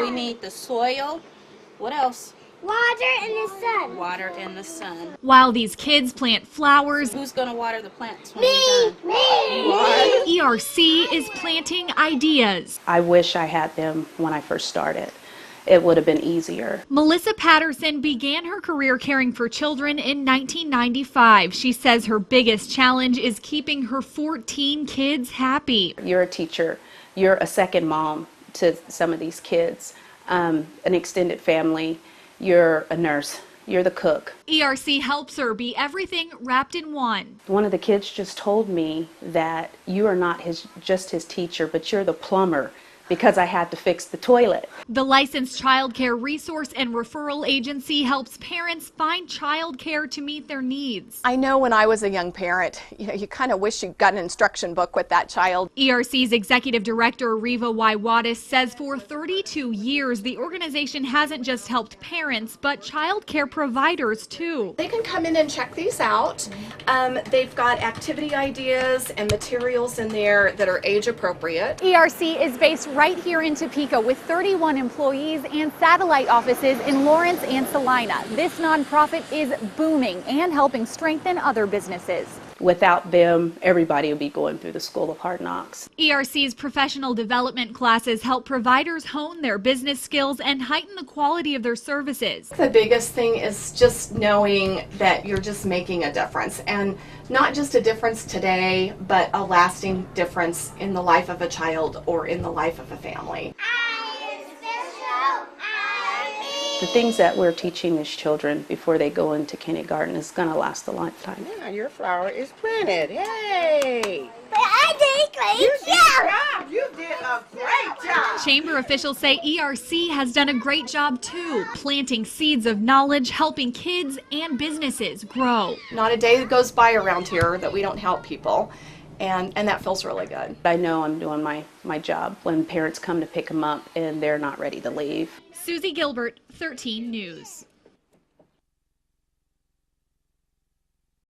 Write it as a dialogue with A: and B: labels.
A: we need the soil. What else?
B: Water and the sun.
A: Water and the sun.
C: While these kids plant flowers,
A: Who's going to water the plants when
B: Me!
A: we're done?
B: Me!
A: You are?
C: ERC is planting ideas.
D: I wish I had them when I first started. It would have been easier.
C: Melissa Patterson began her career caring for children in 1995. She says her biggest challenge is keeping her 14 kids happy.
D: You're a teacher. You're a second mom to some of these kids, an extended family. You're a nurse. You're the cook.
C: ERC helps her be everything wrapped in one.
D: One of the kids just told me that you are not just his teacher, but you're the plumber, because I had to fix the toilet.
C: The licensed child care resource and referral agency helps parents find child care to meet their needs.
E: I know when I was a young parent, you kind of wish you got an instruction book with that child.
C: ERC's executive director, Riva Waiwadis, says for 32 years, the organization hasn't just helped parents, but child care providers too.
F: They can come in and check these out. They've got activity ideas and materials in there that are age appropriate.
G: ERC is based right here in Topeka with 31 employees and satellite offices in Lawrence and Salina. This nonprofit is booming and helping strengthen other businesses.
D: Without them, everybody would be going through the School of Hard Knocks.
C: ERC's professional development classes help providers hone their business skills and heighten the quality of their services.
F: The biggest thing is just knowing that you're just making a difference, and not just a difference today, but a lasting difference in the life of a child or in the life of a family.
D: The things that we're teaching these children before they go into kindergarten is going to last a lifetime.
H: Yeah, your flower is planted. Hey!
B: But I did great.
H: You did a job. You did a great job.
C: Chamber officials say ERC has done a great job too, planting seeds of knowledge, helping kids and businesses grow.
F: Not a day that goes by around here that we don't help people, and that feels really good.
D: I know I'm doing my job when parents come to pick them up and they're not ready to leave.
C: Susie Gilbert, 13 News.